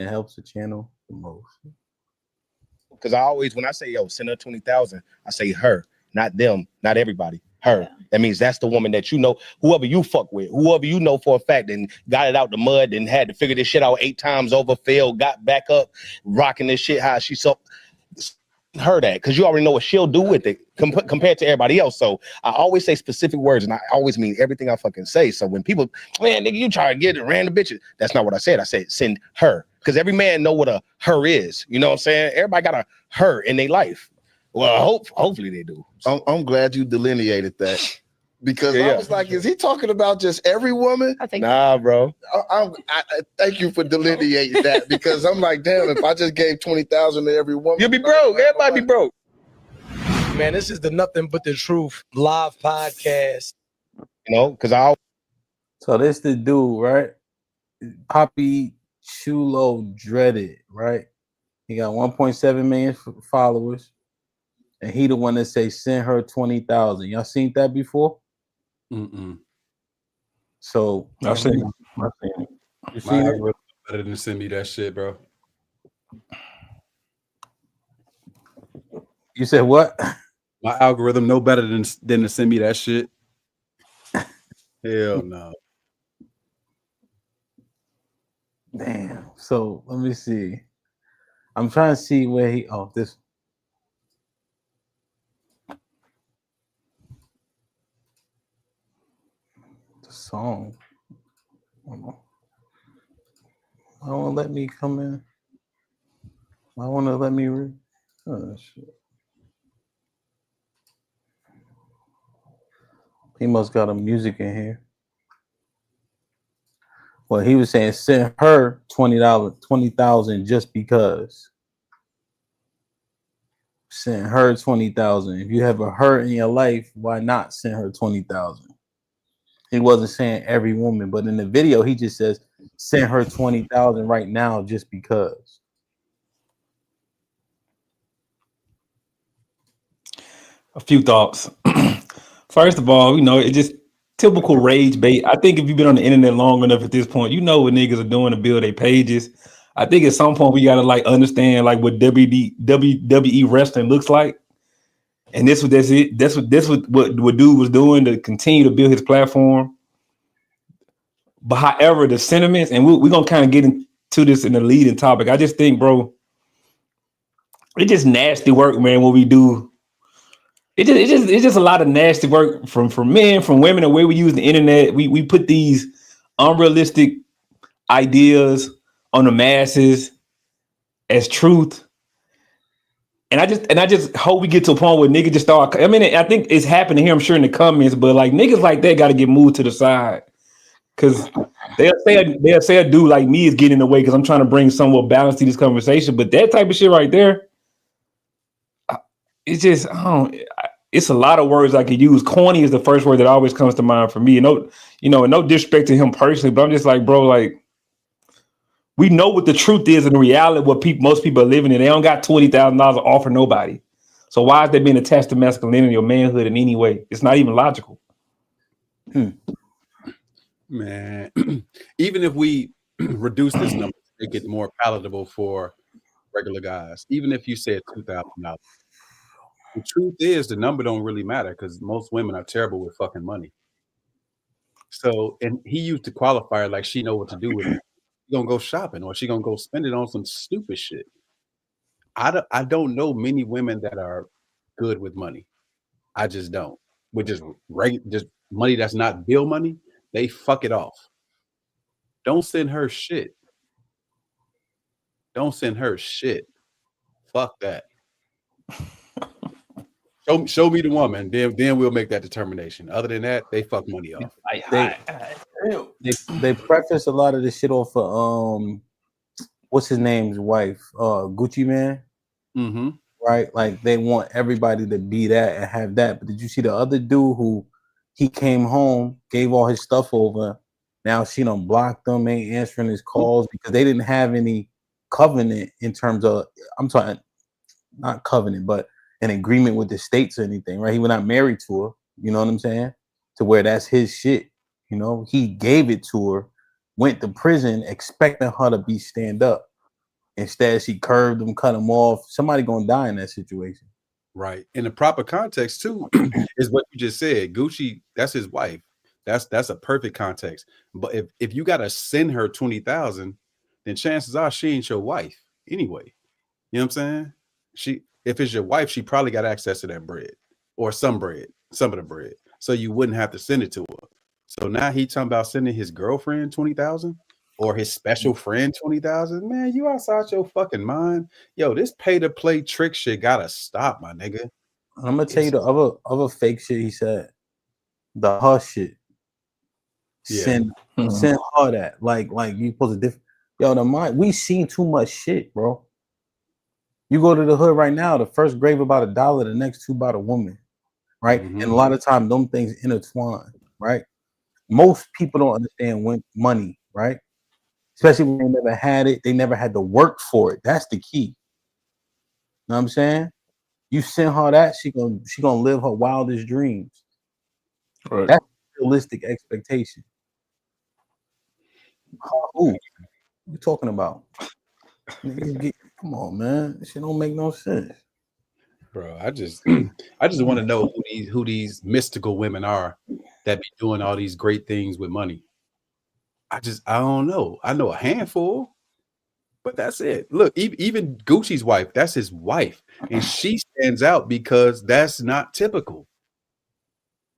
It helps the channel the most. Because I always, when I say, yo, send her 20,000, I say her, not them, not everybody. Her. That means that's the woman that you know, whoever you fuck with, whoever you know for a fact, and got it out the mud and had to figure this shit out 8 times over, failed, got back up, rocking this shit how she so her that, because you already know what she'll do with it compared to everybody else. So I always say specific words, and I always mean everything I fucking say. So when people, man, nigga, you try to get it random bitches, that's not what I said. I said send her, because every man know what a her is. You know what I'm saying? Everybody got a her in their life. Well, hopefully they do. I'm glad you delineated that, because I was like, is he talking about just every woman? I think nah, bro. I thank you for delineating that, because I'm like, damn, if I just gave 20,000 to every woman, you'll be broke. Everybody be broke. Man, this is the Nothing But the Truth live podcast. You know, because So this the dude, right? Poppy Chulo Dreaded, right? He got 1.7 million followers, and he the one that say send her 20,000. Y'all seen that before? So I've seen it. You seen it? Better than send me that shit, bro. You said what? My algorithm no better than to send me that shit. Hell no. Damn. So let me see. I'm trying to see where he. Oh, this. The song. I won't let me come in. I want to let me read. Oh shit. He must got a music in here. Well, he was saying send her $20,000 just because. Send her 20,000. If you have a her in your life, why not send her 20,000? He wasn't saying every woman, but in the video he just says send her 20,000 right now just because. A few thoughts. First of all, you know, it just typical rage bait. I think if you've been on the internet long enough at this point, you know what niggas are doing to build their pages. I think at some point we gotta like understand like what WWE wrestling looks like, and this was what dude was doing to continue to build his platform. But however, the sentiments, and we're gonna kind of get into this in the leading topic. I just think, bro, it's just nasty work, man. What we do. It's just a lot of nasty work from men, from women, the way we use the internet. We put these unrealistic ideas on the masses as truth. And I just hope we get to a point where niggas just start. I mean, I think it's happening here, I'm sure, in the comments, but like niggas like that gotta get moved to the side. Cause they'll say a dude like me is getting in the way because I'm trying to bring somewhat balance to this conversation. But that type of shit right there, it's just it's a lot of words I could use. Corny is the first word that always comes to mind for me. And no disrespect to him personally, but I'm just like, bro, like we know what the truth is and the reality what most people are living in. They don't got $20,000 to offer nobody. So why is they being attached to masculinity or manhood in any way? It's not even logical. Man, even if we reduce this number to make it more palatable for regular guys, even if you said $2,000, the truth is the number don't really matter because most women are terrible with fucking money. So, and he used the qualifier like she know what to do with it. She gonna go shopping or she gonna go spend it on some stupid shit. I don't know many women that are good with money. I just don't. With just money that's not bill money, they fuck it off. Don't send her shit. Don't send her shit. Fuck that. Show me the woman, then we'll make that determination. Other than that, they fuck money off. They preface a lot of this shit off of what's his name's wife, Gucci Man. Mm-hmm. Right? Like they want everybody to be that and have that. But did you see the other dude who he came home, gave all his stuff over? Now she done blocked them, ain't answering his calls because they didn't have any covenant in terms of, I'm talking not covenant, but an agreement with the states or anything, right? He was not married to her, you know what I'm saying? To where that's his shit, you know? He gave it to her, went to prison expecting her to be stand up. Instead, she curved him, cut him off. Somebody gonna die in that situation. Right. In the proper context, too, is what you just said. Gucci, that's his wife. That's a perfect context. But if you gotta send her 20,000, then chances are she ain't your wife anyway. You know what I'm saying? If it's your wife, she probably got access to that bread or some of the bread. So you wouldn't have to send it to her. So now he talking about sending his girlfriend 20,000 or his special friend 20,000. Man, you outside your fucking mind. Yo, this pay to play trick shit gotta stop, my nigga. I'm gonna tell you the other fake shit he said. The hush shit. Yeah. Send her that. Like you supposed to the mind. We seen too much shit, bro. You go to the hood right now, the first grave about $1, the next two about a woman, right? Mhm. And a lot of times them things intertwine, right? Most people don't understand money, right? Especially when they never had it, they never had to work for it. That's the key. Know what I'm saying? You send her that, she gonna live her wildest dreams. Right. That's a realistic expectation. Who you talking about? Come on, man. This shit don't make no sense. Bro, I just want to know who these mystical women are that be doing all these great things with money. I don't know. I know a handful, but that's it. Look, even Gucci's wife, that's his wife, and she stands out because that's not typical.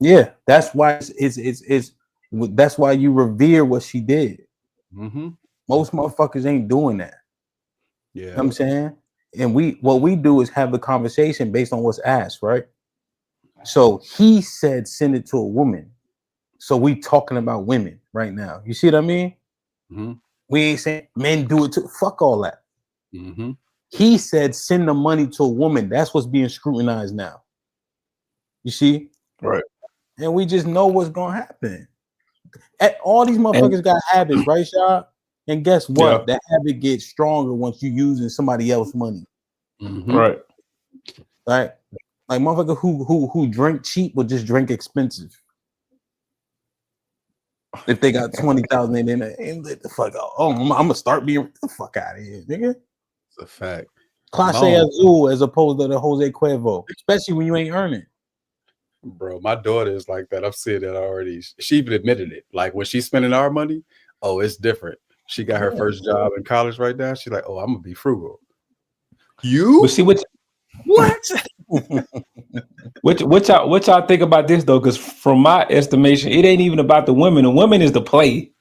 Yeah, that's why it's that's why you revere what she did. Mm-hmm. Most motherfuckers ain't doing that. Yeah, You know what I'm saying? And what we do is have the conversation based on what's asked, right? So he said send it to a woman. So we talking about women right now. You see what I mean? Mm-hmm. We ain't saying men do it too. Fuck all that. Mm-hmm. He said send the money to a woman. That's what's being scrutinized now. You see? Right. And we just know what's gonna happen. All these motherfuckers got habits, right, Shah? And guess what? Yeah. That habit gets stronger once you're using somebody else's money. Mm-hmm. Right. Right? Like motherfucker who drink cheap will just drink expensive. If they got 20,000 in there, ain't let the fuck out. Oh, I'm gonna start being the fuck out of here, nigga. It's a fact. Clase Boom. Azul as opposed to the Jose Cuervo, especially when you ain't earning. Bro, my daughter is like that. I've seen that already. She even admitted it. Like when she's spending our money, oh, it's different. She got her first job in college right now. She's like, oh, I'm gonna be frugal. You? But see what? What y'all think about this though? Because from my estimation, it ain't even about the women. The women is the play.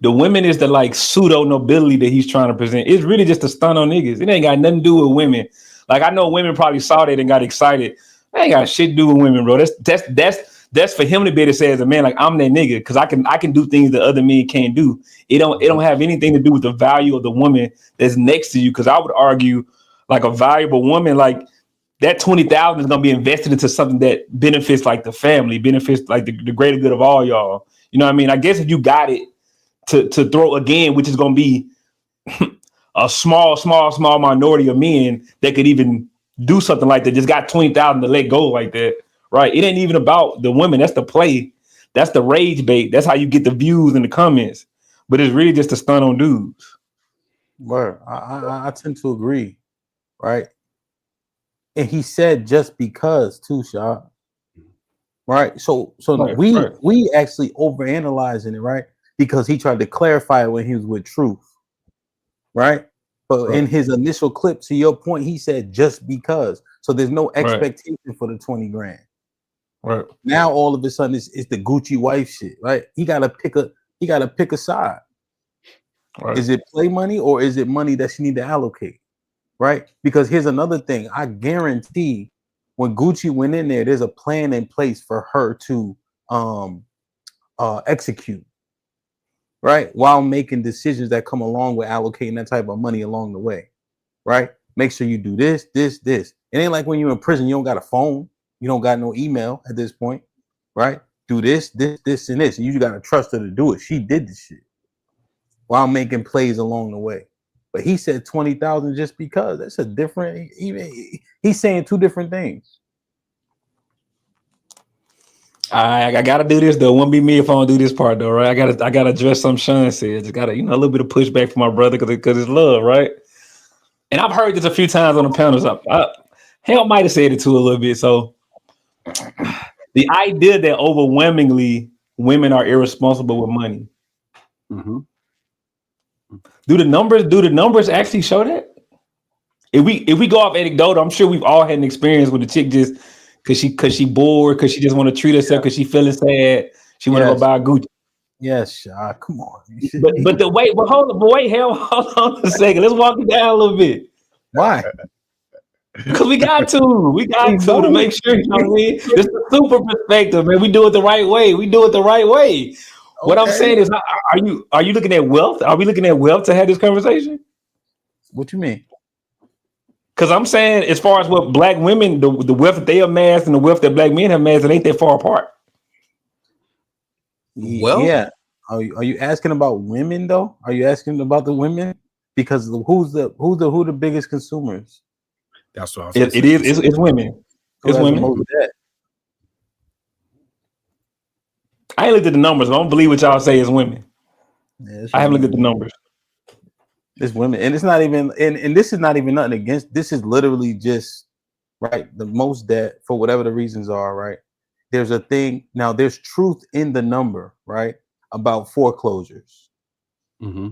The women is the like pseudo nobility that he's trying to present. It's really just a stunt on niggas. It ain't got nothing to do with women. Like I know women probably saw that and got excited. I ain't got shit to do with women, bro. That's for him to be able to say as a man, like I'm that nigga, because I can do things that other men can't do. It don't have anything to do with the value of the woman that's next to you. Because I would argue, like a valuable woman, like that 20,000 is gonna be invested into something that benefits like the family, benefits like the greater good of all y'all. You know what I mean? I guess if you got it to throw again, which is gonna be a small minority of men that could even do something like that, just got 20,000 to let go like that, right? It ain't even about the women. That's the play. That's the rage bait. That's how you get the views in the comments. But it's really just a stunt on dudes. Word. I tend to agree, right? And he said just because too, Shah. Right. So we actually overanalyzing it, right? Because he tried to clarify it when he was with Truth. Right. But in his initial clip, to your point, he said just because. So there's no expectation for the 20 grand. Right. Now all of a sudden it's the Gucci wife shit, right? He gotta pick a side. Right. Is it play money or is it money that she need to allocate? Right? Because here's another thing. I guarantee when Gucci went in there, there's a plan in place for her to execute, right? While making decisions that come along with allocating that type of money along the way, right? Make sure you do this. It ain't like when you're in prison, you don't got a phone, you don't got no email at this point, right? Do this, and this. And you got to trust her to do it. She did this shit while making plays along the way. But he said 20,000 just because. That's a different. He's saying two different things. I gotta do this though. Won't be me if I don't do this part though, right? I gotta address something Sean said. Just gotta, a little bit of pushback for my brother because it's love, right? and I've heard this a few times on the panels. Hell might have said it too a little bit. So the idea that overwhelmingly women are irresponsible with money. Mm-hmm. Do the numbers actually show that? If we go off anecdotal, I'm sure we've all had an experience with a chick just cause she bored, cause she just want to treat herself, cause she feeling sad, she want to go buy a Gucci. Yes, come on. But hold on a second. Let's walk it down a little bit. Why? Because we got to make sure, you know what I mean? This is a super perspective, man. We do it the right way. What I'm saying is, are you looking at wealth? Are we looking at wealth to have this conversation? What you mean? Because I'm saying, as far as what black women, the wealth that they amassed and the wealth that black men have amassed, it ain't that far apart. Well, yeah. Are you asking about women though? Are you asking about the women? Because who's the biggest consumers? That's what It's women. It's women. I ain't looked at the numbers. I don't believe what y'all say is women. Yeah, I haven't looked at the numbers. It's women, and it's not even, and this is not even nothing against. This is literally just right. The most debt for whatever the reasons are. Right. There's a thing now. There's truth in the number, right, about foreclosures. Mm-hmm.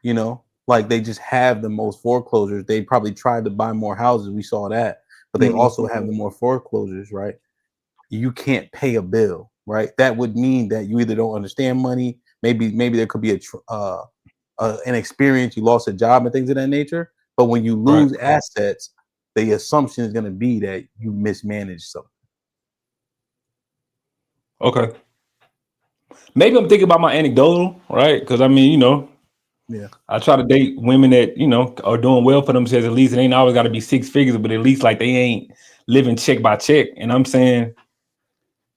You know, like they just have the most foreclosures. They probably tried to buy more houses. We saw that, but they also have the more foreclosures, right? You can't pay a bill, right? That would mean that you either don't understand money. Maybe there could be an experience. You lost a job and things of that nature. But when you lose assets, the assumption is going to be that you mismanaged something. Okay. Maybe I'm thinking about my anecdotal, right? Because I mean, you know, yeah, I try to date women that, you know, are doing well for themselves. At least it ain't always got to be six figures, but at least like they ain't living check by check. And I'm saying,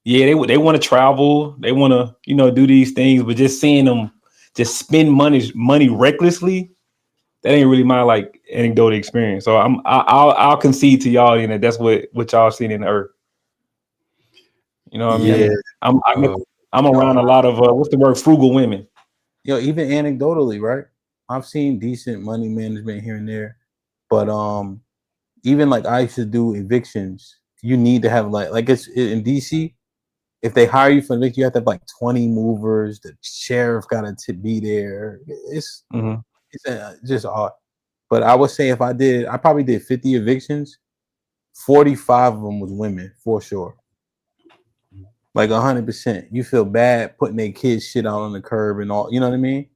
yeah, they want to travel, they want to, you know, do these things, but just seeing them just spend money recklessly, that ain't really my like anecdotal experience. So I'll concede to y'all in that that's what y'all seen in the earth. You know what I mean? I'm around a lot of what's the word, frugal women. Yo, even anecdotally, right? I've seen decent money management here and there, but even like I used to do evictions. You need to have like it's in DC. If they hire you for eviction, you have to have like 20 movers. The sheriff got to be there. It's just odd. But I would say I probably did 50 evictions. 45 of them was women for sure. Like 100%. You feel bad putting their kids shit out on the curb and all. You know what I mean?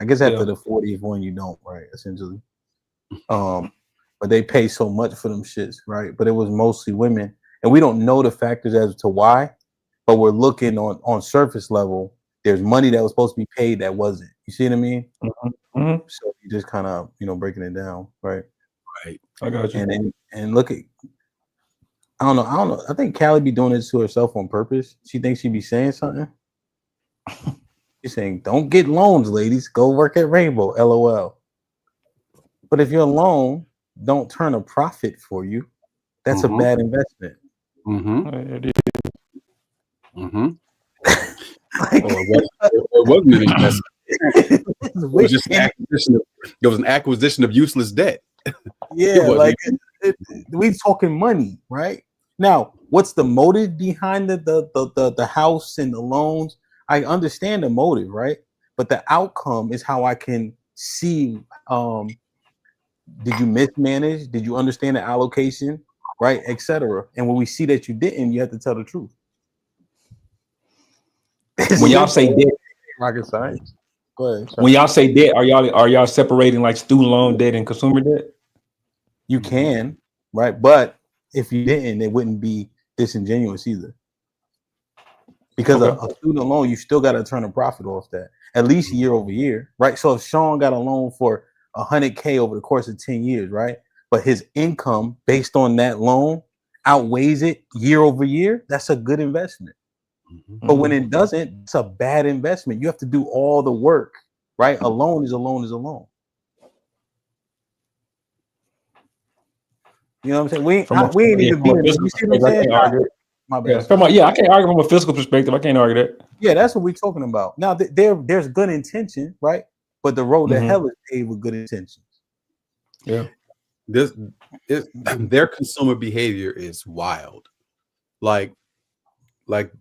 I guess after the 40th one, you don't, right? Essentially. But they pay so much for them shits, right? But it was mostly women, and we don't know the factors as to why. But we're looking on surface level. There's money that was supposed to be paid that wasn't. You see what I mean? So you just kind of breaking it down, right? Right. I got you. And look at. I don't know. I think Callie be doing this to herself on purpose. She thinks she be saying something. She's saying, "Don't get loans, ladies. Go work at Rainbow." LOL. But if your loan don't turn a profit for you, that's a bad investment. Like, it wasn't an investment. It was just an acquisition. It was an acquisition of useless debt. Yeah, like we talking money, right? Now, what's the motive behind the house and the loans? I understand the motive, right? But the outcome is how I can see. Did you mismanage? Did you understand the allocation, right, etc.? And when we see that you didn't, you have to tell the truth. When y'all say debt, rocket science. Go ahead. When y'all say debt, are y'all separating like student loan debt and consumer debt? You can, right? But if you didn't, it wouldn't be disingenuous either. Because a student loan, you still got to turn a profit off that, at least year over year, right? So if Sean got a loan for $100K over the course of 10 years, right? But his income based on that loan outweighs it year over year, that's a good investment. But when it doesn't, it's a bad investment. You have to do all the work, right? A loan is a loan is a loan. You know what I'm saying? We ain't even being. You see what I'm saying? My bad. I can't argue from a fiscal perspective. I can't argue that. Yeah, that's what we're talking about. Now, there's good intention, right? But the road to hell is paved with good intentions. Yeah. this their consumer behavior is wild. Like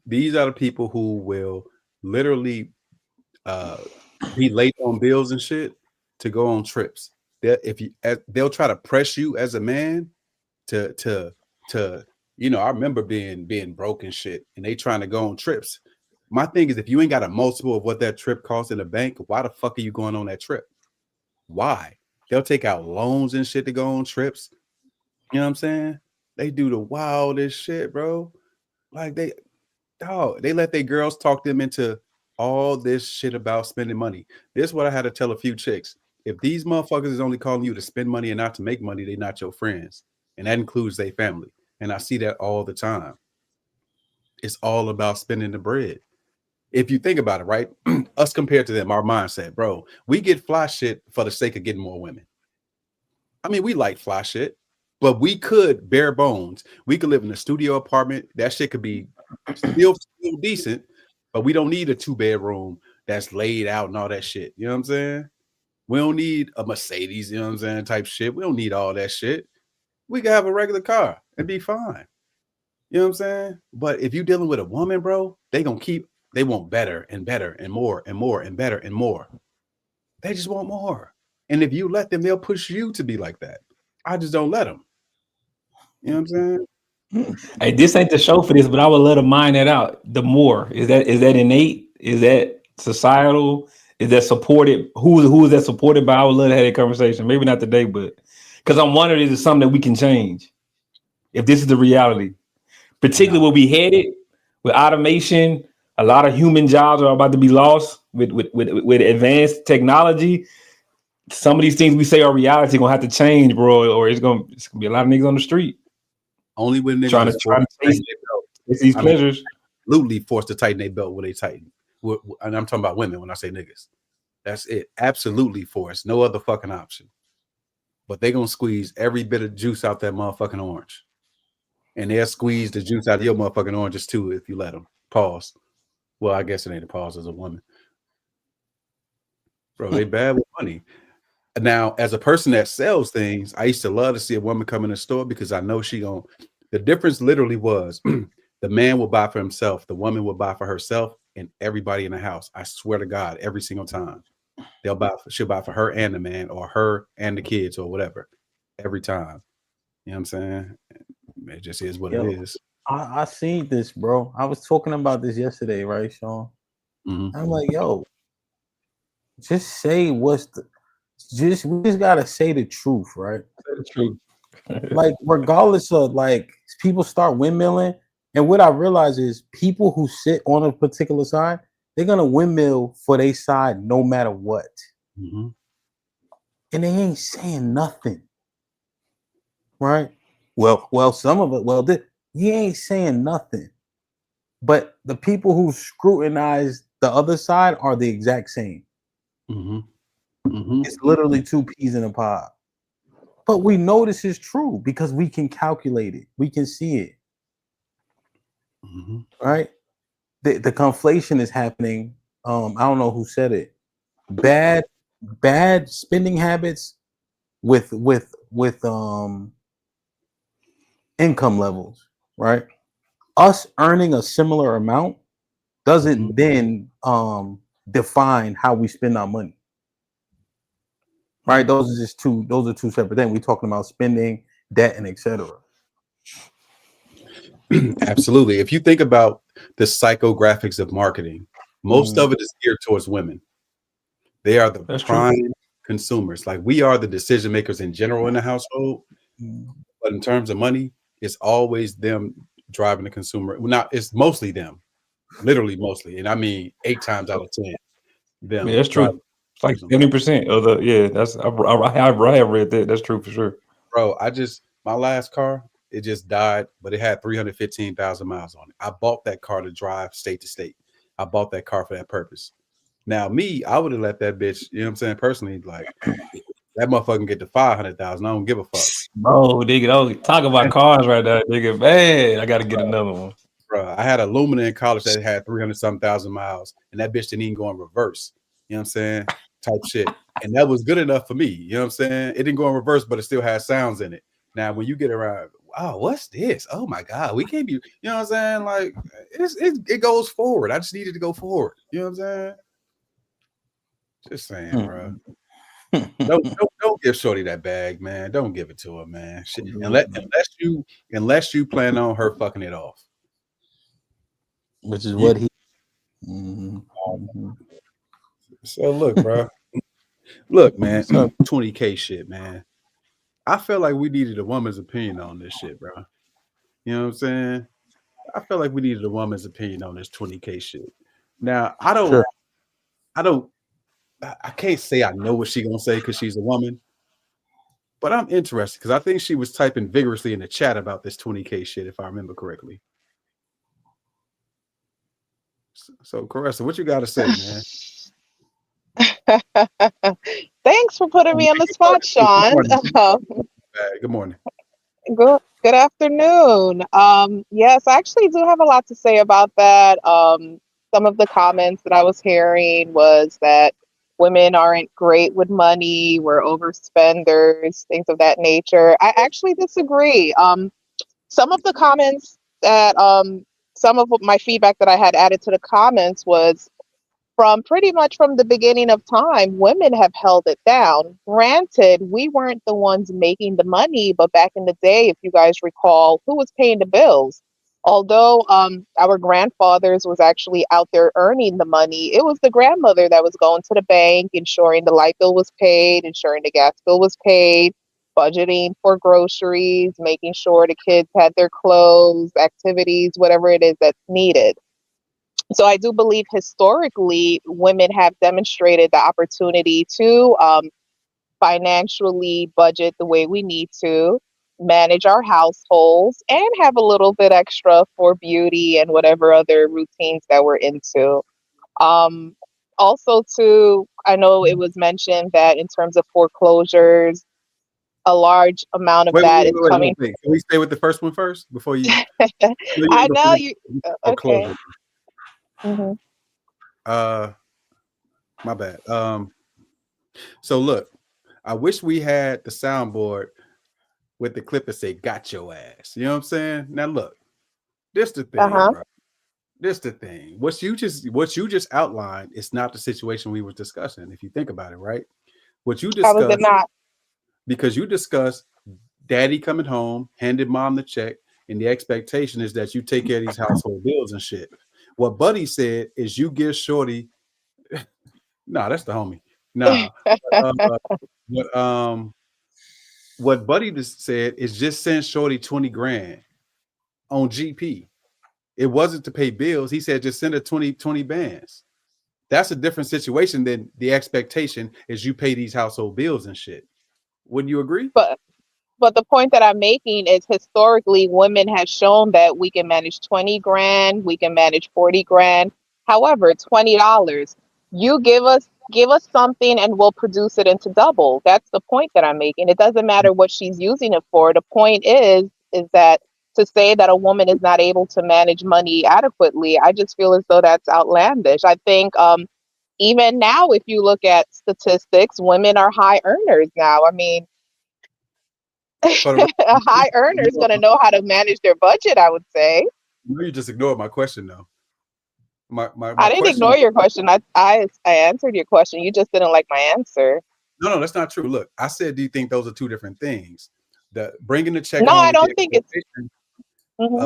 these are the people who will literally be late on bills and shit to go on trips. They'll try to press you as a man to I remember being broke and shit, and they trying to go on trips. My thing is, if you ain't got a multiple of what that trip costs in the bank, why the fuck are you going on that trip? Why? They'll take out loans and shit to go on trips. You know what I'm saying? They do the wildest shit, bro. Like they let their girls talk them into all this shit about spending money. This is what I had to tell a few chicks. If these motherfuckers is only calling you to spend money and not to make money, they're not your friends. And that includes their family. And I see that all the time. It's all about spending the bread. If you think about it, right? Us compared to them, our mindset, bro, we get fly shit for the sake of getting more women. I mean, we like fly shit, but we could bare bones. We could live in a studio apartment. That shit could be still decent, but we don't need a 2-bedroom that's laid out and all that shit. You know what I'm saying? We don't need a Mercedes, you know what I'm saying, type shit. We don't need all that shit. We can have a regular car and be fine. You know what I'm saying? But if you're dealing with a woman, bro, they want better and better and more and more and better and more. They just want more. And if you let them, they'll push you to be like that. I just don't let them. You know what I'm saying? Hey, this ain't the show for this, but I would let them mine that out. The more is that innate? Is that societal? Is that supported? Who is that supported by? I would love to have that conversation. Maybe not today, but because I'm wondering, is it something that we can change? If this is the reality, particularly where we headed with automation, a lot of human jobs are about to be lost with advanced technology. Some of these things we say are reality gonna have to change, bro, or it's gonna be a lot of niggas on the street. Only when niggas trying to chase these pleasures. Absolutely forced to tighten their belt when they tighten. And I'm talking about women when I say niggas. That's it. Absolutely forced. No other fucking option. But they gonna squeeze every bit of juice out that motherfucking orange. And they'll squeeze the juice out of your motherfucking oranges too if you let them. Pause. Well, I guess it ain't a pause as a woman. Bro, they bad with money. Now, as a person that sells things, I used to love to see a woman come in the store because I know the difference literally was the man will buy for himself, the woman will buy for herself, and everybody in the house. I swear to God, every single time. She'll buy for her and the man, or her and the kids, or whatever. Every time. You know what I'm saying? It just is what it is. I seen this, bro. I was talking about this yesterday, right, Sean? Mm-hmm. I'm like, yo, just say we just gotta say the truth, right? Say the truth. Like, regardless of, like, people start windmilling, and what I realize is people who sit on a particular side, they're gonna windmill for their side no matter what. Mm-hmm. And they ain't saying nothing. Right? Well, some of it, he ain't saying nothing. But the people who scrutinize the other side are the exact same. Mm-hmm. Mm-hmm. It's literally two peas in a pod. But we know this is true because we can calculate it. We can see it. Mm-hmm. Right? The conflation is happening. I don't know who said it. Bad spending habits with income levels, right? Us earning a similar amount doesn't then define how we spend our money. Right? Those are two separate things. We're talking about spending, debt, and etc. Absolutely. If you think about the psychographics of marketing, most of it is geared towards women. They are the prime consumers. Like, we are the decision makers in general in the household. But in terms of money, it's always them driving the consumer. Well, not, it's mostly them, literally mostly. And I mean 8 times out of 10. Them. Yeah, that's true. It's like 70% of the that's I have read that. That's true for sure. Bro, my last car, it just died, but it had 315,000 miles on it. I bought that car to drive state to state. I bought that car for that purpose. Now, I would have let that bitch, you know what I'm saying, personally, like, that motherfucker get to 500,000. I don't give a fuck. Bro, nigga, talk about cars right now, nigga. Man, I got to get another one. Bro, I had a Lumina in college that had 300-something thousand miles, and that bitch didn't even go in reverse. You know what I'm saying? type shit. And that was good enough for me. You know what I'm saying? It didn't go in reverse, but it still has sounds in it. Now, when you get around, wow, what's this? Oh my God, we can't be, you know what I'm saying? Like it goes forward. I just needed to go forward. You know what I'm saying? Just saying, bro. Don't give Shorty that bag, man. Don't give it to her, man. Shit. Unless you plan on her fucking it off. Which is what he. Mm-hmm. So look, bro. Look, man. 20K shit, man. I felt like we needed a woman's opinion on this shit, bro. You know what I'm saying? I felt like we needed a woman's opinion on this 20K shit. Now, I can't say I know what she's gonna say because she's a woman, but I'm interested because I think she was typing vigorously in the chat about this 20K shit, if I remember correctly. So Caressa, what you gotta say, man? Thanks for putting me on the spot, Sean. Good morning. Good afternoon. Yes, I actually do have a lot to say about that. Some of the comments that I was hearing was that women aren't great with money, we're overspenders, things of that nature. I actually disagree. Some of the comments that some of my feedback that I had added to the comments was from pretty much from the beginning of time, women have held it down. Granted, we weren't the ones making the money, but back in the day, if you guys recall, who was paying the bills? Although our grandfathers was actually out there earning the money, it was the grandmother that was going to the bank, ensuring the light bill was paid, ensuring the gas bill was paid, budgeting for groceries, making sure the kids had their clothes, activities, whatever it is that's needed. So I do believe historically women have demonstrated the opportunity to financially budget the way we need to, manage our households, and have a little bit extra for beauty and whatever other routines that we're into. Um, Also, too, I know it was mentioned that in terms of foreclosures, a large amount of Wait, that is coming. Can we stay with the first one first before you? I know you. Okay. Mm-hmm. My bad. So look, I wish we had the soundboard with the clip that say "Got your ass." You know what I'm saying? Now look, this the thing, bro. This the thing. What you just outlined is not the situation we were discussing. If you think about it, right? What you discussed. How was it not? Because you discussed daddy coming home, handed mom the check, and the expectation is that you take care of these household bills and shit. What Buddy said is you give Shorty. Nah, that's the homie. Nah. What Buddy just said is just send Shorty 20 grand on GP. It wasn't to pay bills. He said just send her 20 bands. That's a different situation than the expectation is you pay these household bills and shit. Wouldn't you agree? But the point that I'm making is historically women have shown that we can manage 20 grand, we can manage 40 grand. However, $20, you give us something and we'll produce it into double. That's the point that I'm making. It doesn't matter what she's using it for. The point is that to say that a woman is not able to manage money adequately, I just feel as though that's outlandish. I think even now, if you look at statistics, women are high earners now. I mean, a high earner is going to know how to manage their budget, I would say. You just ignored my question, though. My I didn't ignore your question. I answered your question. You just didn't like my answer. No, that's not true. Look, I said, do you think those are two different things? The bringing the check. No, I don't think it's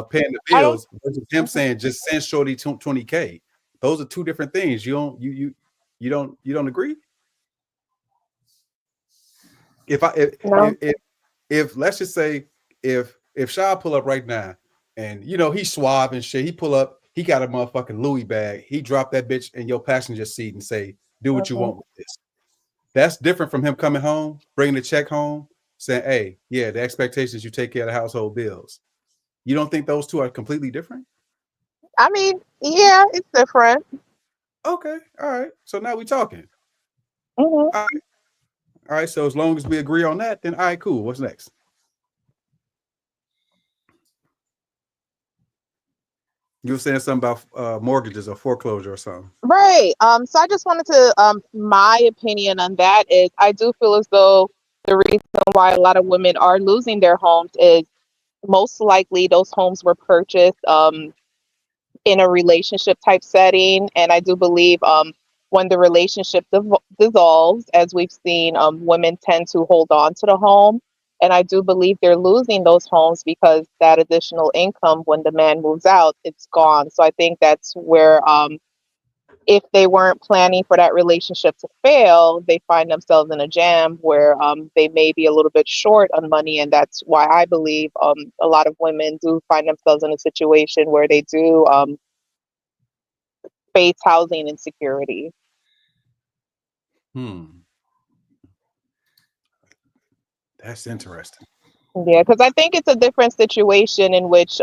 paying the bills versus him saying just send Shorty 20K. Those are two different things. You don't agree? If let's just say if Shaw pull up right now and he's suave and shit, he pull up, he got a motherfucking Louis bag, he dropped that bitch in your passenger seat and say, do what you want with this. That's different from him coming home, bringing the check home, saying, hey, yeah, the expectations you take care of the household bills. You don't think those two are completely different? I mean, yeah, it's different. Okay, all right. So now we're talking. Mm-hmm. All right. So as long as we agree on that, then all right, cool. What's next? You were saying something about mortgages or foreclosure or something. Right. So I just wanted to, my opinion on that is I do feel as though the reason why a lot of women are losing their homes is most likely those homes were purchased in a relationship type setting. And I do believe when the relationship dissolves, as we've seen, women tend to hold on to the home. And I do believe they're losing those homes because that additional income, when the man moves out, it's gone. So I think that's where if they weren't planning for that relationship to fail, they find themselves in a jam where they may be a little bit short on money. And that's why I believe a lot of women do find themselves in a situation where they do face housing insecurity. That's interesting. Yeah, because I think it's a different situation in which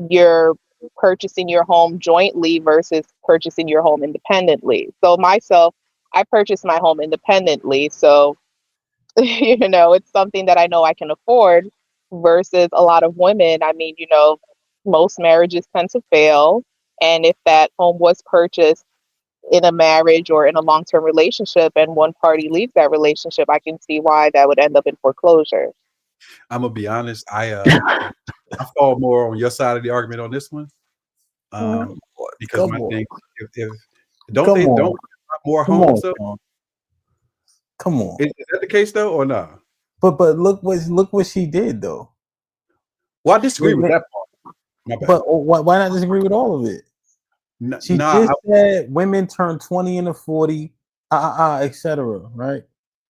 you're purchasing your home jointly versus purchasing your home independently. So myself, I purchased my home independently. So it's something that I know I can afford versus a lot of women. I mean, most marriages tend to fail. And if that home was purchased in a marriage or in a long-term relationship and one party leaves that relationship, I can see why that would end up in foreclosure. I'm gonna be honest. I fall more on your side of the argument on this one. Mhm. Because Come my on, thing, if don't come they don't on, have more come on, homes though? Sean. Come on. Is that the case though, or not? But look what she did though. Well, I disagree with Women, that part. My bad. but why not disagree with all of it? She Nah, just said women turn 20 into 40, etc. Right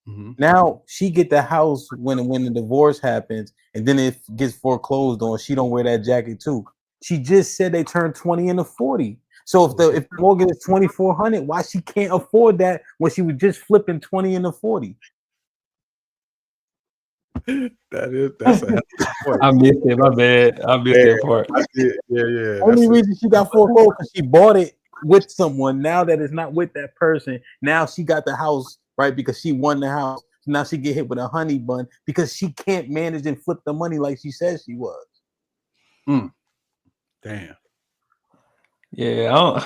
mhm. now, she get the house when the divorce happens, and then it gets foreclosed on. She don't wear that jacket too. She just said they turn 20 into 40. So if the mortgage is 2,400, why she can't afford that when she was just flipping 20 into 40? That's a hell of a point. I missed it. My bad. I missed Yeah, that part. yeah. Only reason she got foreclosed because she bought it with someone. Now that it's not with that person, now she got the house right because she won the house. Now she get hit with a honey bun because she can't manage and flip the money like she said she was. Damn. Yeah,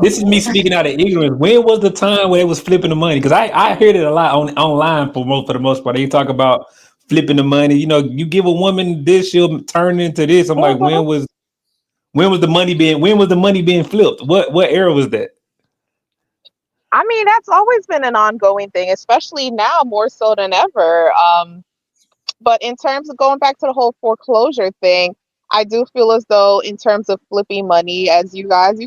this is me speaking out of ignorance. When was the time when they was flipping the money? Because I heard it a lot online for the most part. They talk about flipping the money. You give a woman this, she'll turn into this. I'm like, when was the money being flipped? What era was that? I mean, that's always been an ongoing thing, especially now more so than ever. But in terms of going back to the whole foreclosure thing, I do feel as though in terms of flipping money, as you guys,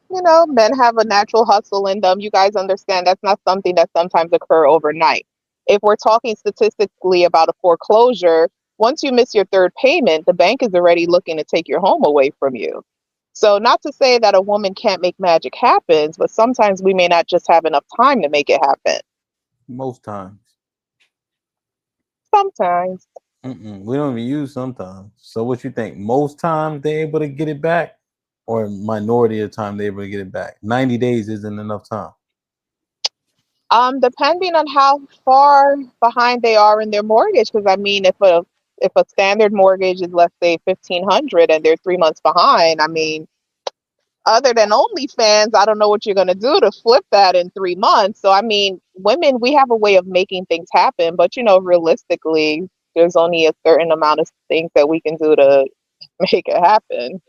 men have a natural hustle in them. You guys understand that's not something that sometimes occur overnight. If we're talking statistically about a foreclosure, once you miss your third payment, the bank is already looking to take your home away from you. So not to say that a woman can't make magic happen, but sometimes we may not just have enough time to make it happen. Most times. Sometimes. We don't even use sometimes. So what you think? Most times they able to get it back, or minority of the time they able to get it back? 90 days isn't enough time. Depending on how far behind they are in their mortgage, because I mean, if a standard mortgage is, let's say, 1,500 and they're 3 months behind, I mean, other than OnlyFans, I don't know what you're gonna do to flip that in 3 months. So I mean, women, we have a way of making things happen, but realistically, there's only a certain amount of things that we can do to make it happen.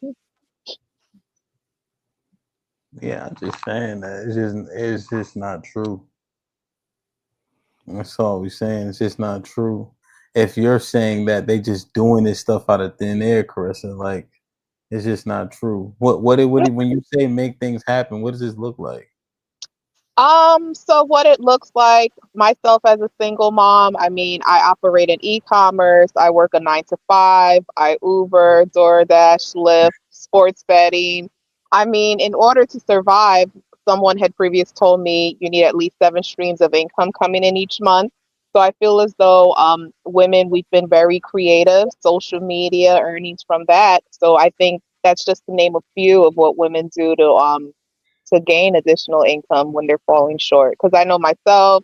Yeah, I'm just saying that it's just not true. That's all we're saying. It's just not true. If you're saying that they just doing this stuff out of thin air, Carissa, like it's just not true. When you say make things happen, what does this look like? So what it looks like, myself as a single mom, I mean, I operate in e-commerce. I work a 9 to 5. I Uber, DoorDash, Lyft, sports betting. I mean, in order to survive, someone had previous told me you need at least 7 streams of income coming in each month. So I feel as though women, we've been very creative, social media, earnings from that. So I think that's just to name a few of what women do to gain additional income when they're falling short. Because I know myself,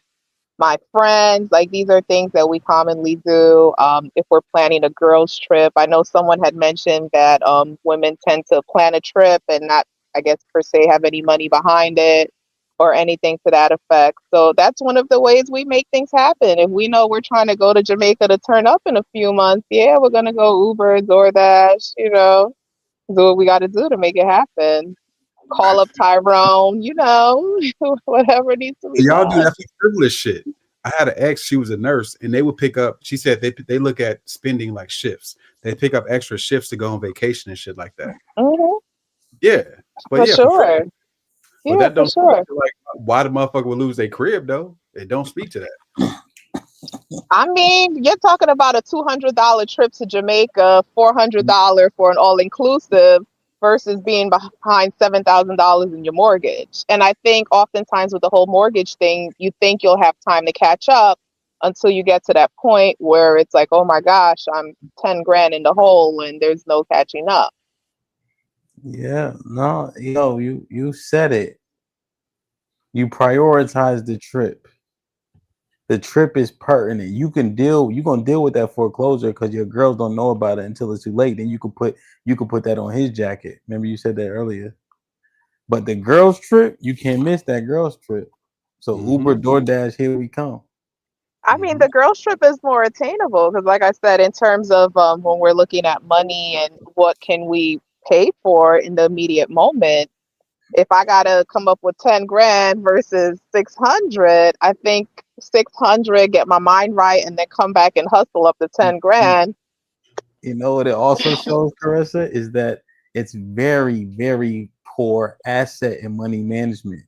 my friends. Like these are things that we commonly do if we're planning a girls' trip. I know someone had mentioned that women tend to plan a trip and not, I guess, per se, have any money behind it or anything to that effect. So that's one of the ways we make things happen. If we know we're trying to go to Jamaica to turn up in a few months, yeah, we're gonna go Uber, DoorDash, do what we got to do to make it happen. Call up Tyrone, whatever needs to be Y'all do done. that for frivolous shit. I had an ex, she was a nurse, and they would pick up, she said they look at spending like shifts. They pick up extra shifts to go on vacation and shit like that. Hmm. Yeah. But For yeah, for free. sure. But Yeah, that for don't sure. like why the motherfucker would lose their crib though. It don't speak to that. I mean, you're talking about a $200 trip to Jamaica, $400 for an all inclusive versus being behind $7,000 in your mortgage. And I think oftentimes with the whole mortgage thing, you think you'll have time to catch up until you get to that point where it's like, oh my gosh, I'm 10 grand in the hole and there's no catching up. Yeah, no, you said it. You prioritize the trip. The trip is pertinent. You're gonna deal with that foreclosure because your girls don't know about it until it's too late. Then you could put that on his jacket. Remember you said that earlier. But the girls trip, you can't miss that girls trip. So Uber, DoorDash, here we come. I mean, the girls trip is more attainable because, like I said, in terms of when we're looking at money and what can we pay for in the immediate moment, if I gotta come up with 10 grand versus 600, I think 600, get my mind right, and then come back and hustle up to 10 grand. You know what it also shows, Carissa, is that it's very, very poor asset and money management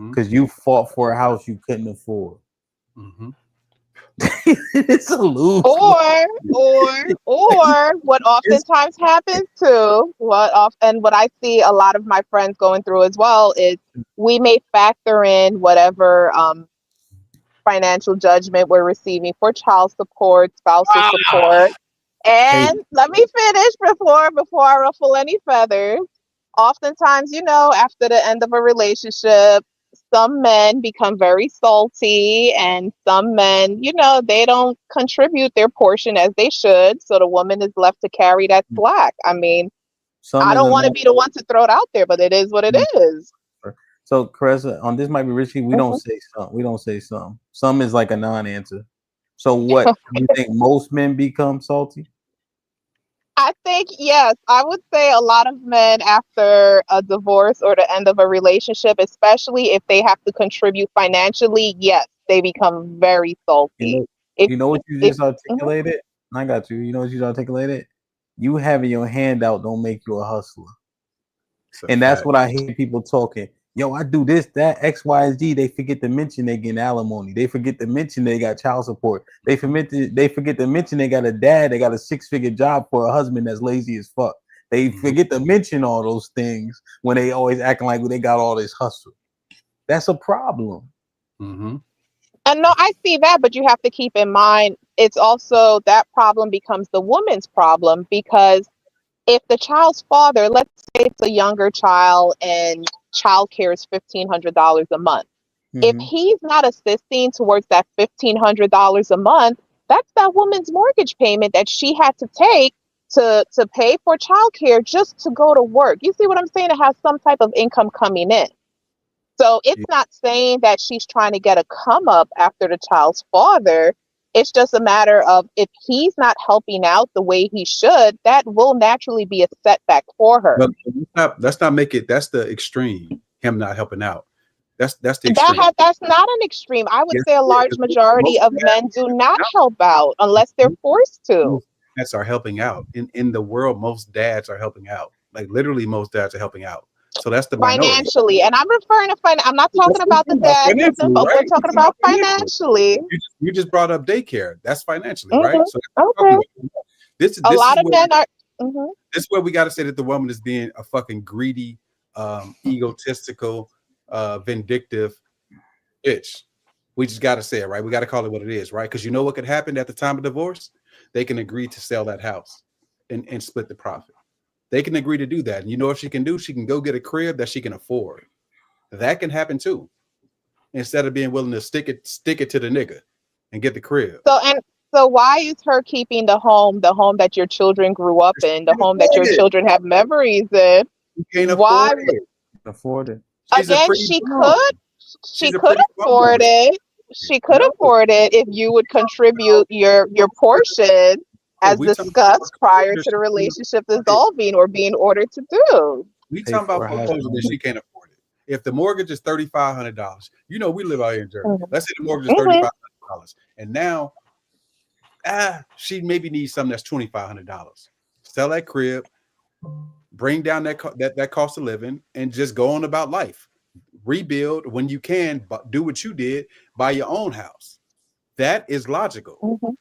because you fought for a house you couldn't afford. It's a lose. Or what oftentimes happens too, what I see a lot of my friends going through as well is we may factor in whatever financial judgment we're receiving for child support, spousal support. And let me finish before I ruffle any feathers. Oftentimes, after the end of a relationship, some men become very salty, and some men, they don't contribute their portion as they should. So the woman is left to carry that slack. I mean, I don't want to be the one to throw it out there, but it is what it is. So, Carissa, on this might be risky. We don't say some. We don't say some. Some is like a non-answer. So, what do you think most men become salty? I think, yes, I would say a lot of men after a divorce or the end of a relationship, especially if they have to contribute financially, yes, they become very salty. You know what you just articulated? I got you. You know what you articulated? You having your hand out don't make you a hustler. And that's what I hear people talking. Yo, I do this, that, X, Y, Z. They forget to mention they get alimony. They forget to mention they got child support. They forget to mention they got a dad. They got a 6-figure job for a husband that's lazy as fuck. They forget to mention all those things when they always acting like they got all this hustle. That's a problem. And no, I see that, but you have to keep in mind it's also that problem becomes the woman's problem because if the child's father, let's say it's a younger child and childcare is $1,500 a month. If he's not assisting towards that $1,500 a month, that's that woman's mortgage payment that she had to take to pay for childcare just to go to work. You see what I'm saying? It has some type of income coming in. So it's not saying that she's trying to get a come up after the child's father. It's just a matter of if he's not helping out the way he should, that will naturally be a setback for her. But let's not make it. That's the extreme. Him not helping out. That's the extreme. That's not an extreme. I would say a large majority of men do not help out unless they're forced to. Most dads are helping out in the world. Most dads are helping out. Like literally, most dads are helping out. So that's the financially, and I'm referring to I'm not talking about the dad, but we're talking about financially. You just brought up daycare. That's financially, right? So okay. This a lot of men are. This is where we got to say that the woman is being a fucking greedy, egotistical, vindictive bitch. We just got to say it, right? We got to call it what it is, right? Because you know what could happen at the time of divorce? They can agree to sell that house and split the profit. They can agree to do that. And you know what she can do? She can go get a crib that she can afford. That can happen too. instead of being willing to stick it to the nigga and get the crib. So why is her keeping the home that your children grew up in, the home that your children have memories in? You can't Why afford it. Afford it. She's a again pretty she bum. could She's a pretty afford bum. it. She could No. afford it if you would contribute your portion as We talking discussed prior about to the relationship it. dissolving or being ordered to do. We Pay talking about for half foreclosure the that she can't afford it. If the mortgage is $3,500, you know we live out here in Jersey. Mhm. Let's say the mortgage is Mhm. $3,500, and now she maybe needs something that's $2,500. Sell that crib, bring down that cost of living, and just go on about life. Rebuild when you can, but do what you did, buy your own house. That is logical. Mhm.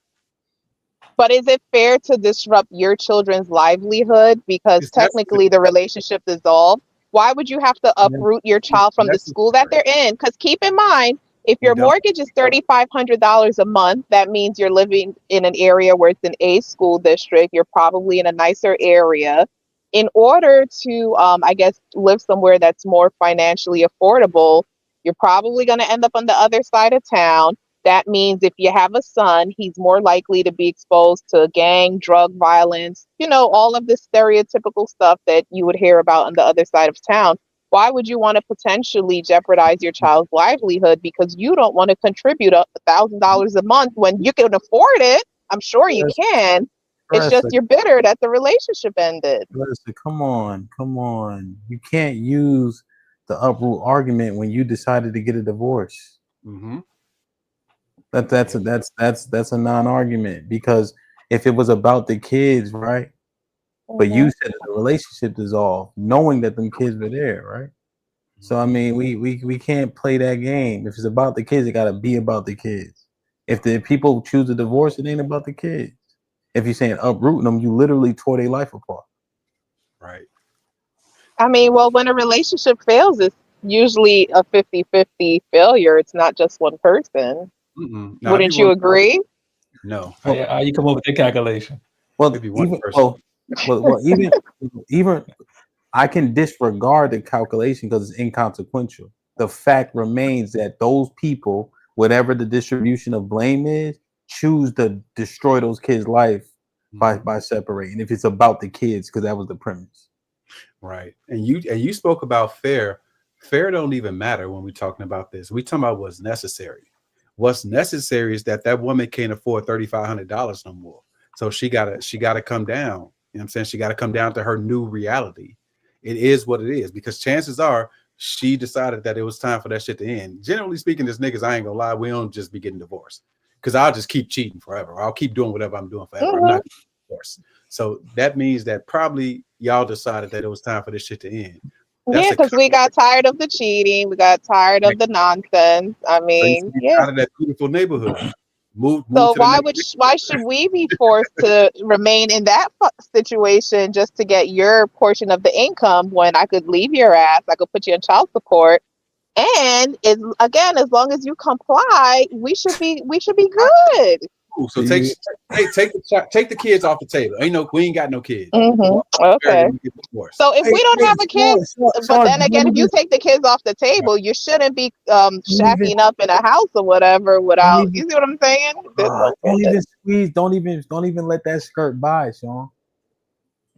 But is it fair to disrupt your children's livelihood because It's technically the relationship dissolved? Why would you have to uproot your child from the school that they're in? Because keep in mind, if your mortgage is $3,500 a month, that means you're living in an area where it's an A school district. You're probably in a nicer area. In order to, I guess, live somewhere that's more financially affordable, you're probably going to end up on the other side of town. That means if you have a son, he's more likely to be exposed to gang, drug violence, all of this stereotypical stuff that you would hear about on the other side of town. Why would you want to potentially jeopardize your child's livelihood because you don't want to contribute $1,000 a month when you can afford it? I'm sure you can. It's just you're bitter that the relationship ended. Listen, come on. You can't use the uproot argument when you decided to get a divorce. Mm-hmm. That's a non-argument, because if it was about the kids, right? But you said that the relationship dissolved, knowing that them kids were there, right? So I mean, we can't play that game. If it's about the kids, it gotta be about the kids. If the people choose a divorce, it ain't about the kids. If you're saying uprooting them, you literally tore their life apart. Right. I mean, well, when a relationship fails, it's usually a 50-50 failure. It's not just one person. Now, Wouldn't you agree? No. How you come up with that calculation? Well, Maybe one even person. even I can disregard the calculation because it's inconsequential. The fact remains that those people, whatever the distribution of blame is, choose to destroy those kids' life by separating. If it's about the kids, because that was the premise. Right. And you spoke about fair. Fair don't even matter when we're talking about this. We're talking about what's necessary. What's necessary is that woman can't afford $3,500 no more. So she gotta come down. You know what I'm saying? She gotta come down to her new reality. It is what it is, because chances are she decided that it was time for that shit to end. Generally speaking, as niggas, I ain't gonna lie, we don't just be getting divorced. Because I'll just keep cheating forever. I'll keep doing whatever I'm doing forever. I'm not divorced. So that means that probably y'all decided that it was time for this shit to end. Yeah, because we got tired of the cheating. We got tired of the nonsense. I mean, out of that beautiful neighborhood. Move so to the why should we be forced to remain in that situation just to get your portion of the income when I could leave your ass, I could put you on child support, and as long as you comply, we should be good. So take the kids off the table. We ain't got no kids. Okay. So if we don't have a kid, but then again, if you take the kids off the table, you shouldn't be shacking up in a house or whatever without. You see what I'm saying? Don't even let that skirt by, Sean.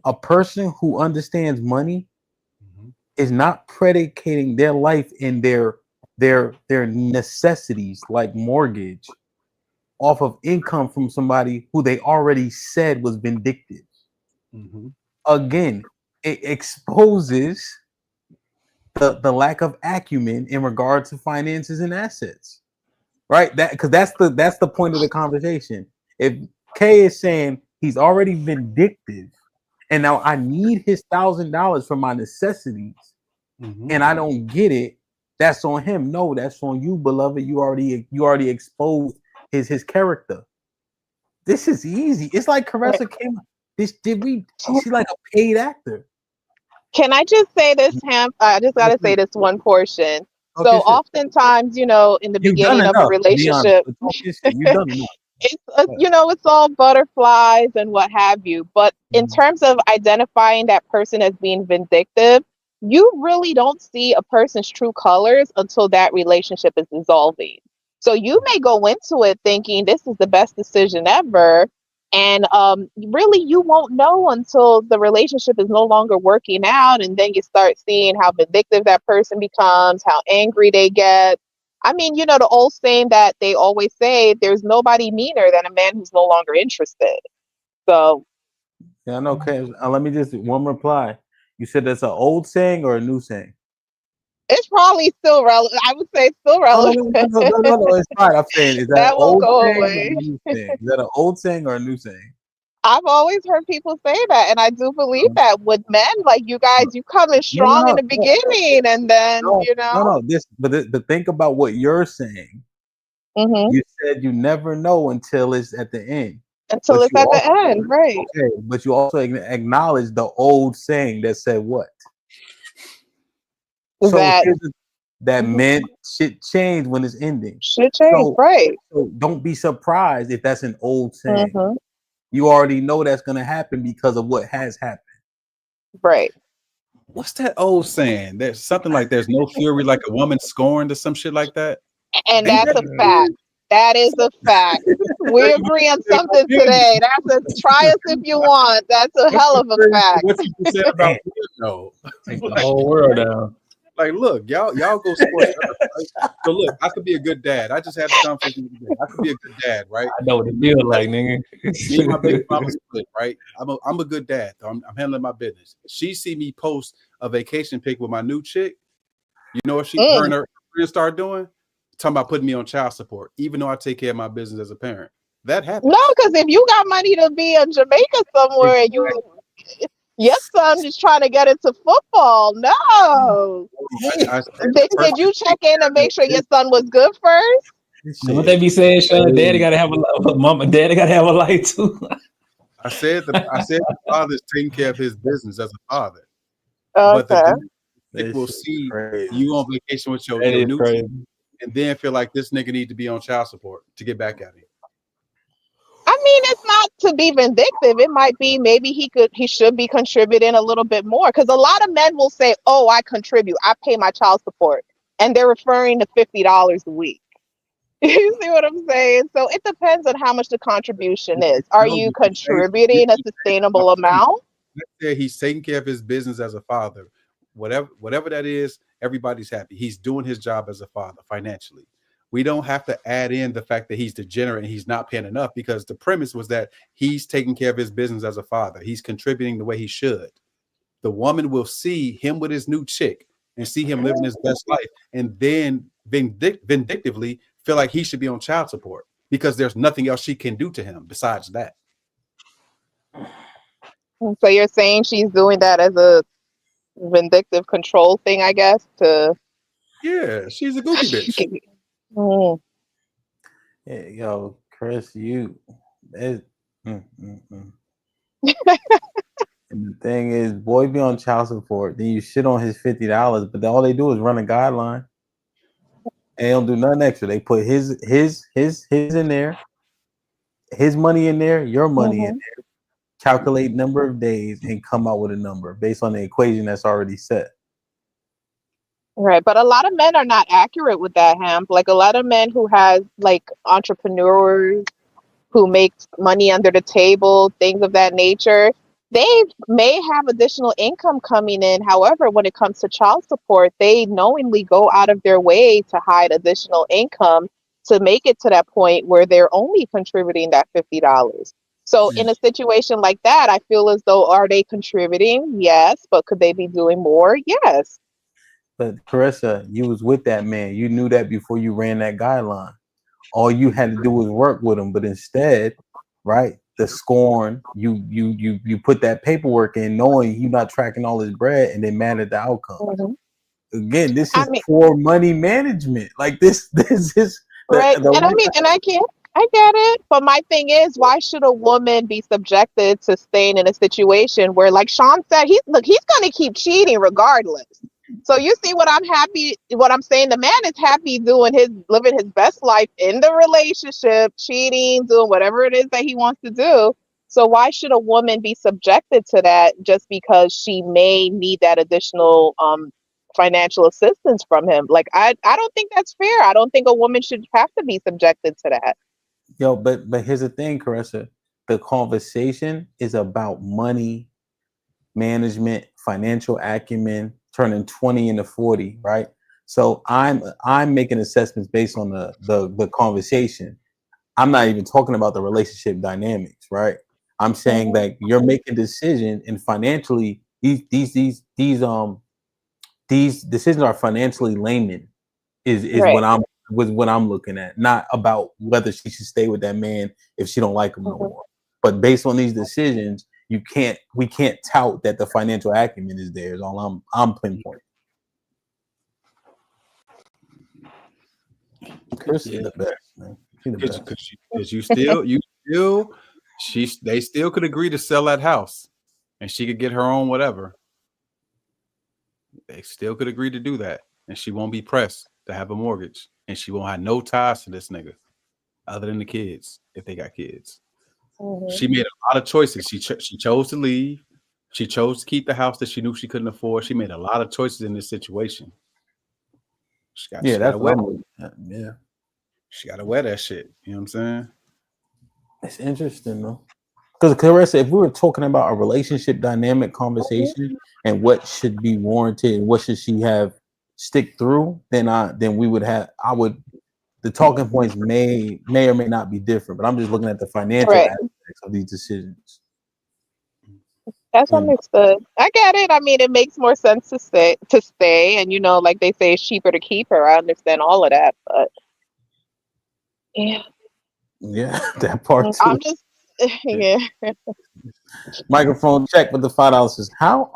A person who understands money is not predicating their life in their necessities like mortgage off of income from somebody who they already said was vindictive. Again, it exposes the lack of acumen in regard to finances and assets, right? Because that's the point of the conversation. If K is saying he's already vindictive, and now I need his $1,000 for my necessities, and I don't get it, that's on him. No, that's on you, beloved. You already exposed his character. This is easy. It's like Caressa came. She's like a paid actor. Can I just say this, Hamp? I just gotta say this one portion. Okay, so oftentimes, in the beginning of a relationship, it's all butterflies and what have you. But in terms of identifying that person as being vindictive, you really don't see a person's true colors until that relationship is dissolving. So you may go into it thinking this is the best decision ever. And really, you won't know until the relationship is no longer working out. And then you start seeing how vindictive that person becomes, how angry they get. I mean, you know, the old saying that they always say, there's nobody meaner than a man who's no longer interested. So Yeah, I know. Okay, let me just one reply. You said that's an old saying or a new saying? it's probably still relevant. I would say it's still No, no, relevant. no, no, no, no, no. It's fine. I'm saying, is that an That won't old go saying or a away. new saying? Is that an old saying or a new saying? I've always heard people say that, and I do believe that with men, like you guys, you come in No, no, strong in no, the beginning, and then no, no, no. But think about what you're saying. hmm You said you never know until it's at the end. until But it's you at the also end, right? okay, but you also acknowledge the old saying that said what? So That that mhm, meant shit change when it's ending. should change, So, right? so don't be surprised if that's an old saying. hmm You already know that's gonna happen because of what has happened. Right. What's that old saying? There's something like there's no fury like a woman scorned or some shit like that. And Ain't that's that a fact. That is a fact. We agree on something today. That's a try us if you want. That's a hell of a fact. what you just said about women, though? Take the whole world down. Like, look, y'all go scorch earth, right? So look, I could be a good dad. I just had this conversation today. I could be a good dad, right? I know what it feels like, nigga. Me and my baby mama split, right? I'm a good dad, though. I'm handling my business. She see me post a vacation pic with my new chick. You know what her Mm. and her friends start doing? Talking about putting me on child support, even though I take care of my business as a parent. That happens. No, because if you got money to be in Jamaica somewhere and your son just trying to get into football, no. I said the Did person you that check takes in care and of your make sure your business. son was good first? This What shit they is be saying, Sean? Daddy crazy. gotta have a mama. Daddy gotta have a life too. I said the father's taking care of his business as a father, but the Okay. chick This will shit see crazy. you on vacation with That your is new crazy. chick, and then feel like this nigga need to be on child support to get back at him. I mean, it's not to be vindictive. It might be maybe he should be contributing a little bit more because a lot of men will say, "Oh, I contribute. I pay my child support," and they're referring to $50 a week. You see what I'm saying? So it depends on how much the contribution is. Are No, you but contributing a sustainable amount? let's say he's taking care of his business as a father. Whatever that is, everybody's happy. He's doing his job as a father financially. We don't have to add in the fact that he's degenerate and he's not paying enough because the premise was that he's taking care of his business as a father. He's contributing the way he should. The woman will see him with his new chick and see him living his best life and then vindictively feel like he should be on child support because there's nothing else she can do to him besides that. So you're saying she's doing that as a vindictive control thing, I guess, to Yeah, she's a goofy bitch. Mm. Yeah, yo, Chris, you. It, mm, mm, mm. And the thing is, boy be on child support, then you shit on his $50, but all they do is run a guideline. And they don't do nothing extra. They put his in there, his money in there, your money in Mhm. there, calculate number of days, and come out with a number based on the equation that's already set. Right, but a lot of men are not accurate with that, Hamp. Like a lot of men who has like entrepreneurs who make money under the table, things of that nature, they may have additional income coming in. However, when it comes to child support, they knowingly go out of their way to hide additional income to make it to that point where they're only contributing that $50. So in a situation like that, I feel as though are they contributing? Yes, but could they be doing more? Yes. But Carissa, you was with that man. You knew that before you ran that guideline. All you had to do was work with him. But instead, right, the scorn, you put that paperwork in knowing you're not tracking all his bread and then mad at the outcome. Mhm. Again, this I is mean, poor money management. Like this is right. the And I mean, and I get it. But my thing is, why should a woman be subjected to staying in a situation where, like Sean said, he's gonna keep cheating regardless. So you see what I'm saying, the man is happy living his best life in the relationship, cheating, doing whatever it is that he wants to do. So why should a woman be subjected to that just because she may need that additional financial assistance from him? Like I don't think that's fair. I don't think a woman should have to be subjected to that. Yo, but here's the thing, Caressa. The conversation is about money management, financial acumen, turning 20 into 40, right? So I'm making assessments based on the conversation. I'm not even talking about the relationship dynamics, right? I'm saying that you're making decisions, and financially these decisions are financially layman is Right. what I'm looking at, not about whether she should stay with that man if she don't like him no Mhm. more. But based on these decisions, we can't tout that the financial acumen is there. Is all I'm pinpointing. Chris is the best, man. She's the best. Because they still could agree to sell that house, and she could get her own whatever. They still could agree to do that, and she won't be pressed to have a mortgage, and she won't have no ties to this nigga other than the kids if they got kids. She made a lot of choices. She chose to leave. She chose to keep the house that she knew she couldn't afford. She made a lot of choices in this situation. She That's got what I'm looking at. Yeah, she got to wear that shit. You know what I'm saying? it's interesting though. Because Clarissa, if we were talking about a relationship dynamic conversation and what should be warranted and what should she have stick through, then we would have the talking points may or may not be different. But I'm just looking at the financial Right. aspects of these decisions. That's And understood. I get it. I mean, it makes more sense to stay, and like they say, it's cheaper to keep her. I understand all of that, but yeah, yeah, that part too. I'm just yeah. Microphone check with the $5 says, how